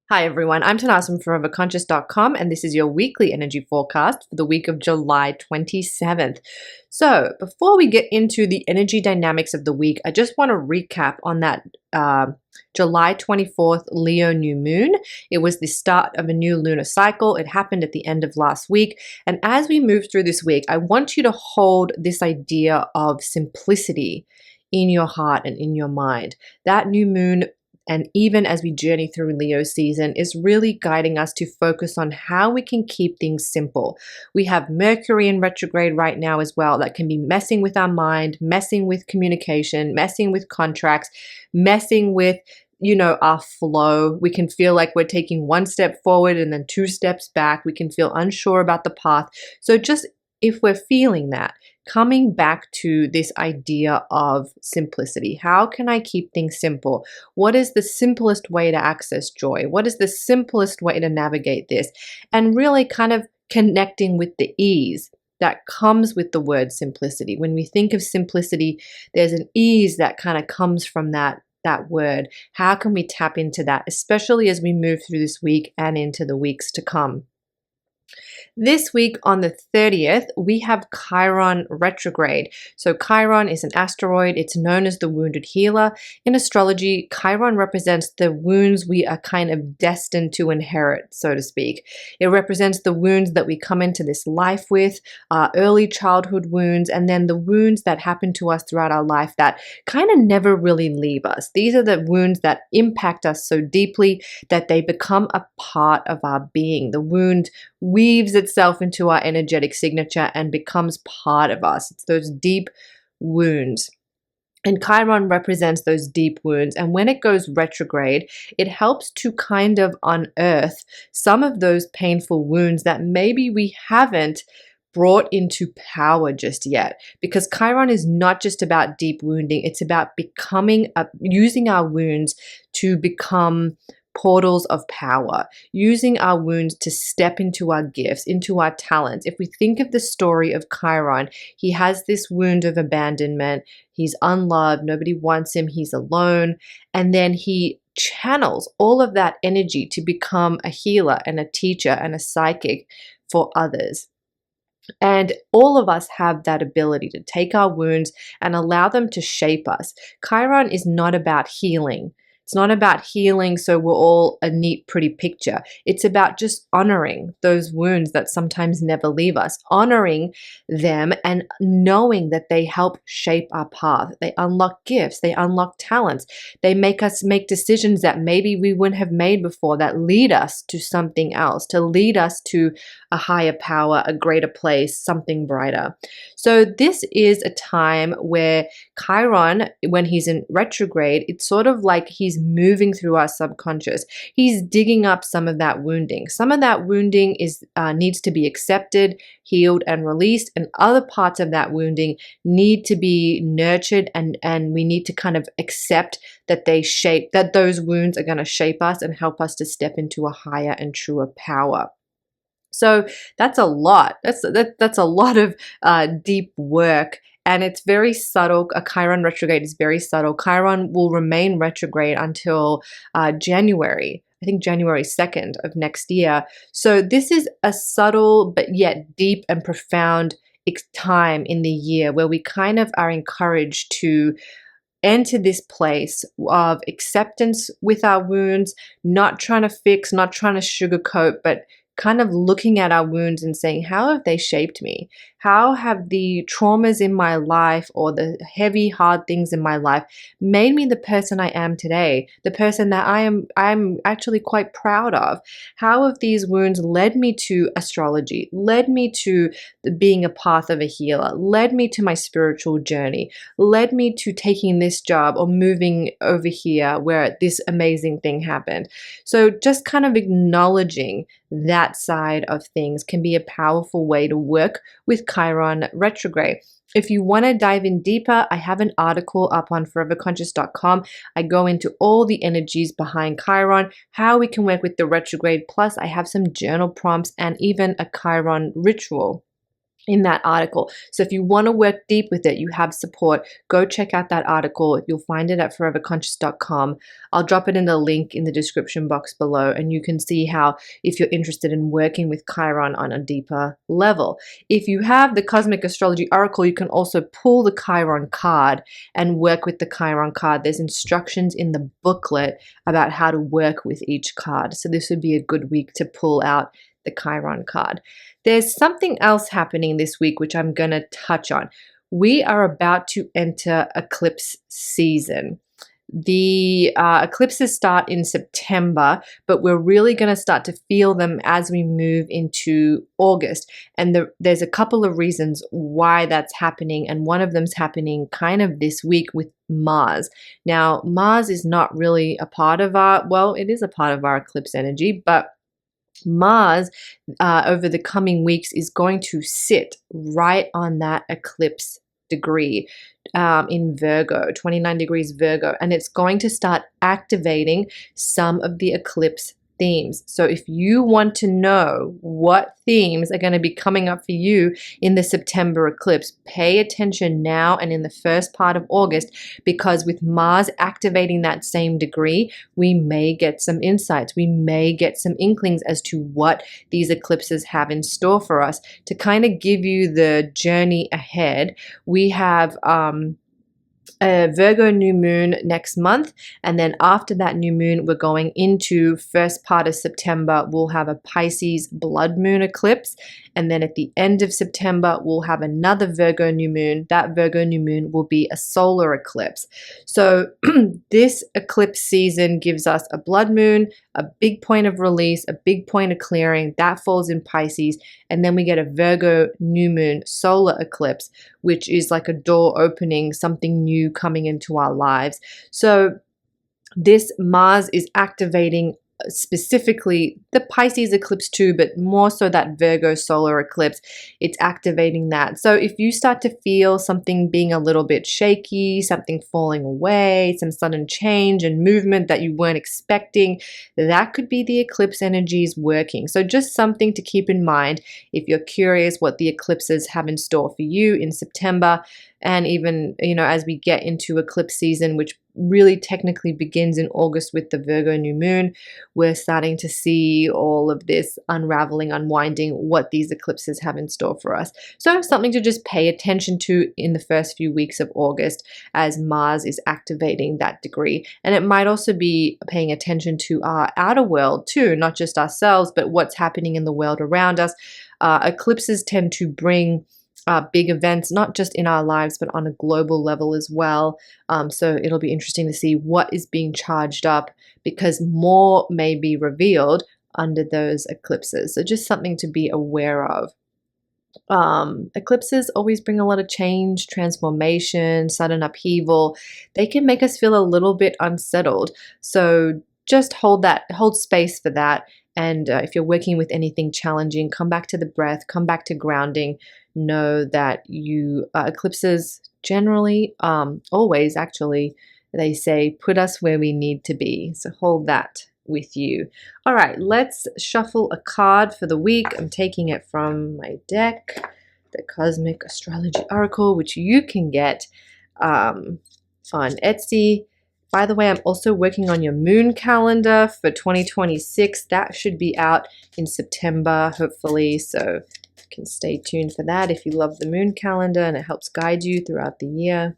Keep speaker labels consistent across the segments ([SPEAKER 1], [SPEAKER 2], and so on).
[SPEAKER 1] Hi everyone, I'm Tanaaz from foreverconscious.com and this is your weekly energy forecast for the week of July 27th. So before we get into the energy dynamics of the week, I just want to recap on that July 24th Leo new moon. It was the start of a new lunar cycle. It happened at the end of last week. And as we move through this week, I want you to hold this idea of simplicity in your heart and in your mind. That new moon, and even as we journey through Leo season, is really guiding us to focus on how we can keep things simple. We have Mercury in retrograde right now as well that can be messing with our mind, messing with communication, messing with contracts, messing with our flow. We can feel like we're taking one step forward and then two steps back. We can feel unsure about the path. So just if we're feeling that, coming back to this idea of simplicity. How can I keep things simple? What is the simplest way to access joy? What is the simplest way to navigate this? And really kind of connecting with the ease that comes with the word simplicity. When we think of simplicity, there's an ease that kind of comes from that word. How can we tap into that, especially as we move through this week and into the weeks to come? This week on the 30th, we have Chiron retrograde. So Chiron is an asteroid. It's known as the wounded healer. In astrology, Chiron represents the wounds we are kind of destined to inherit, so to speak. It represents the wounds that we come into this life with, early childhood wounds, and then the wounds that happen to us throughout our life that kind of never really leave us. These are the wounds that impact us so deeply that they become a part of our being. The wound weaves itself into our energetic signature and becomes part of us. It's those deep wounds. And Chiron represents those deep wounds. And when it goes retrograde, it helps to kind of unearth some of those painful wounds that maybe we haven't brought into power just yet. Because Chiron is not just about deep wounding, it's about using our wounds to become portals of power, using our wounds to step into our gifts, into our talents. If we think of the story of Chiron, he has this wound of abandonment. He's unloved. Nobody wants him. He's alone. And then he channels all of that energy to become a healer and a teacher and a psychic for others. And all of us have that ability to take our wounds and allow them to shape us. Chiron is not about healing. It's not about healing so we're all a neat, pretty picture. It's about just honoring those wounds that sometimes never leave us, honoring them and knowing that they help shape our path. They unlock gifts, they unlock talents, they make us make decisions that maybe we wouldn't have made before that lead us to something else, to lead us to a higher power, a greater place, something brighter. So this is a time where Chiron, when he's in retrograde, it's sort of like he's moving through our subconscious. He's digging up some of that wounding. Some of that wounding needs to be accepted, healed, and released, and other parts of that wounding need to be nurtured, and we need to kind of accept that those wounds are going to shape us and help us to step into a higher and truer power. So that's a lot. That's a lot of deep work. And it's very subtle. A Chiron retrograde is very subtle. Chiron will remain retrograde until January, I think January 2nd of next year. So this is a subtle but yet deep and profound time in the year where we kind of are encouraged to enter this place of acceptance with our wounds, not trying to fix, not trying to sugarcoat, but kind of looking at our wounds and saying, how have they shaped me? How have the traumas in my life or the heavy, hard things in my life made me the person I am today? The person that I'm actually quite proud of. How have these wounds led me to astrology, led me to being a path of a healer, led me to my spiritual journey, led me to taking this job or moving over here where this amazing thing happened. So just kind of acknowledging that side of things can be a powerful way to work with Chiron retrograde. If you want to dive in deeper, I have an article up on foreverconscious.com. I go into all the energies behind Chiron, how we can work with the retrograde, plus I have some journal prompts and even a Chiron ritual. in that article. So if you want to work deep with it, you have support, go check out that article. You'll find it at foreverconscious.com. I'll drop it in the link in the description box below, and you can see how, if you're interested in working with Chiron on a deeper level. If you have the Cosmic Astrology Oracle, you can also pull the Chiron card and work with the Chiron card. There's instructions in the booklet about how to work with each card. So this would be a good week to pull out the Chiron card. There's something else happening this week, which I'm going to touch on. We are about to enter eclipse season. The eclipses start in September, but we're really going to start to feel them as we move into August. And there's a couple of reasons why that's happening. And one of them's happening kind of this week with Mars. Now, Mars is not really a part of well, it is a part of our eclipse energy, but Mars over the coming weeks is going to sit right on that eclipse degree in Virgo, 29 degrees Virgo, and it's going to start activating some of the eclipse themes. So if you want to know what themes are going to be coming up for you in the September eclipse, pay attention now and in the first part of August, because with Mars activating that same degree, we may get some insights. We may get some inklings as to what these eclipses have in store for us. To kind of give you the journey ahead, we have a Virgo new moon next month, and then after that new moon we're going into first part of September. We'll have a Pisces blood moon eclipse, and then at the end of September we'll have another Virgo new moon. That Virgo new moon will be a solar eclipse. So this eclipse season gives us a blood moon, a big point of release, a big point of clearing. That falls in Pisces, and then we get a Virgo new moon solar eclipse, which is like a door opening, something new coming into our lives. So this Mars is activating specifically the Pisces eclipse too, but more so that Virgo solar eclipse. It's activating that. So if you start to feel something being a little bit shaky, something falling away, some sudden change and movement that you weren't expecting, that could be the eclipse energies working. So just something to keep in mind if you're curious what the eclipses have in store for you in September. And even, as we get into eclipse season, which really technically begins in August with the Virgo new moon, we're starting to see all of this unraveling, unwinding, what these eclipses have in store for us. So something to just pay attention to in the first few weeks of August as Mars is activating that degree. And it might also be paying attention to our outer world too, not just ourselves, but what's happening in the world around us. Eclipses tend to bring big events, not just in our lives, but on a global level as well. So it'll be interesting to see what is being charged up, because more may be revealed under those eclipses. So just something to be aware of. Eclipses always bring a lot of change, transformation, sudden upheaval. They can make us feel a little bit unsettled. So just hold space for that. And if you're working with anything challenging, come back to the breath, come back to grounding. Know that eclipses generally, always actually, they say, put us where we need to be. So hold that with you. All right, let's shuffle a card for the week. I'm taking it from my deck, the Cosmic Astrology Oracle, which you can get on Etsy. By the way, I'm also working on your moon calendar for 2026. That should be out in September, hopefully. So you can stay tuned for that if you love the moon calendar and it helps guide you throughout the year.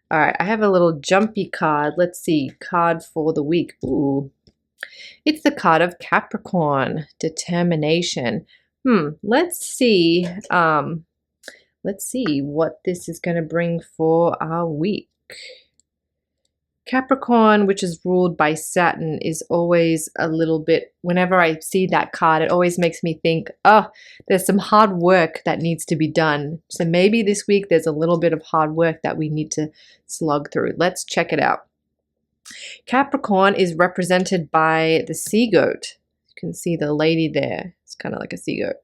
[SPEAKER 1] All right, I have a little jumpy card. Let's see, card for the week. Ooh, it's the card of Capricorn, determination. Let's see. Let's see what this is going to bring for our week. Capricorn, which is ruled by Saturn, is always a little bit, whenever I see that card, it always makes me think, oh, there's some hard work that needs to be done. So maybe this week there's a little bit of hard work that we need to slug through. Let's check it out. Capricorn is represented by the sea goat. You can see the lady there. It's kind of like a sea goat.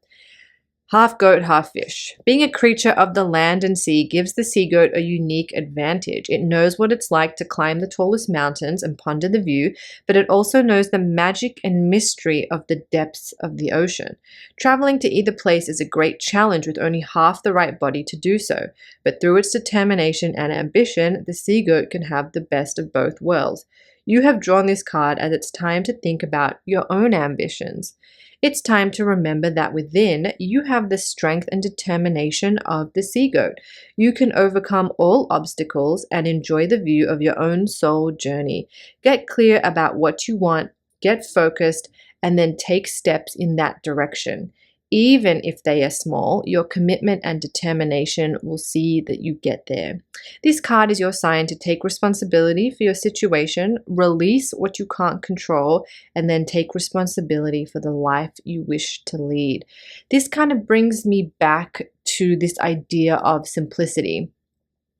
[SPEAKER 1] Half goat, half fish. Being a creature of the land and sea gives the sea goat a unique advantage. It knows what it's like to climb the tallest mountains and ponder the view, but it also knows the magic and mystery of the depths of the ocean. Traveling to either place is a great challenge with only half the right body to do so, but through its determination and ambition, the sea goat can have the best of both worlds. You have drawn this card as it's time to think about your own ambitions. It's time to remember that within, you have the strength and determination of the sea goat. You can overcome all obstacles and enjoy the view of your own soul journey. Get clear about what you want, get focused, and then take steps in that direction. Even if they are small, your commitment and determination will see that you get there. This card is your sign to take responsibility for your situation, release what you can't control, and then take responsibility for the life you wish to lead. This kind of brings me back to this idea of simplicity,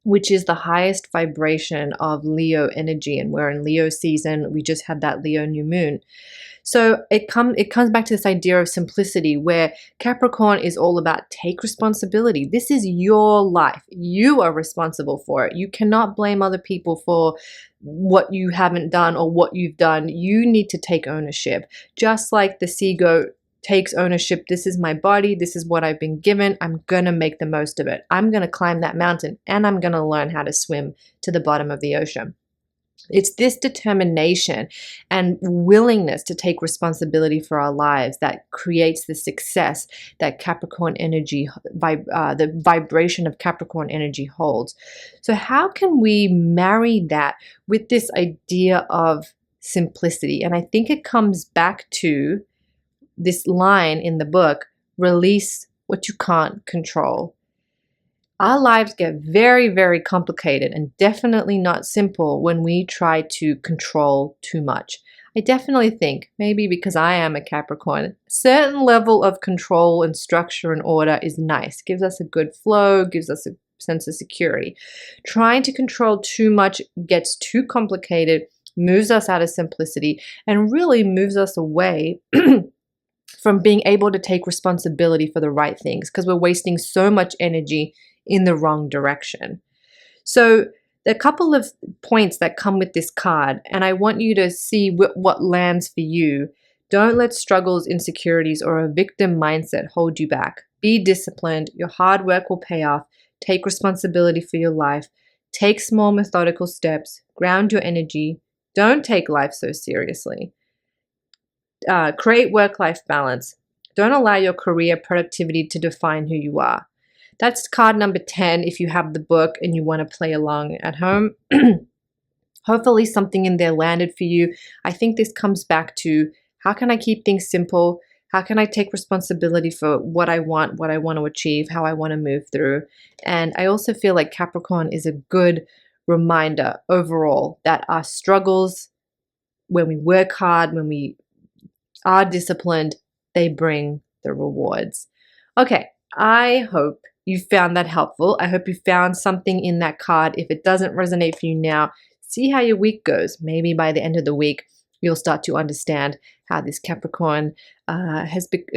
[SPEAKER 1] which is the highest vibration of Leo energy. And we're in Leo season. We just had that Leo new moon. So it comes back to this idea of simplicity, where Capricorn is all about take responsibility. This is your life. You are responsible for it. You cannot blame other people for what you haven't done or what you've done. You need to take ownership. Just like the sea goat takes ownership. This is my body. This is what I've been given. I'm going to make the most of it. I'm going to climb that mountain and I'm going to learn how to swim to the bottom of the ocean. It's this determination and willingness to take responsibility for our lives that creates the success that Capricorn energy, the vibration of Capricorn energy holds. So how can we marry that with this idea of simplicity? And I think it comes back to this line in the book, release what you can't control. Our lives get very, very complicated and definitely not simple when we try to control too much. I definitely think, maybe because I am a Capricorn, a certain level of control and structure and order is nice. Gives us a good flow, gives us a sense of security. Trying to control too much gets too complicated, moves us out of simplicity, and really moves us away from being able to take responsibility for the right things, because we're wasting so much energy in the wrong direction. So there are a couple of points that come with this card, and I want you to see what lands for you. Don't let struggles, insecurities, or a victim mindset hold you back. Be disciplined. Your hard work will pay off. Take responsibility for your life. Take small methodical steps. Ground your energy. Don't take life so seriously. Create work-life balance. Don't allow your career productivity to define who you are. That's card number 10 if you have the book and you want to play along at home. Hopefully something in there landed for you. I think this comes back to, how can I keep things simple? How can I take responsibility for what I want to achieve, how I want to move through? And I also feel like Capricorn is a good reminder overall that our struggles, when we work hard, when we are disciplined, they bring the rewards. Okay, I hope you found that helpful. I hope you found something in that card. If it doesn't resonate for you now, see how your week goes. Maybe by the end of the week, you'll start to understand how this Capricorn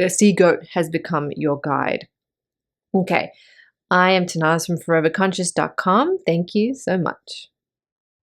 [SPEAKER 1] sea goat has become your guide. Okay, I am Tanaaz from foreverconscious.com. Thank you so much.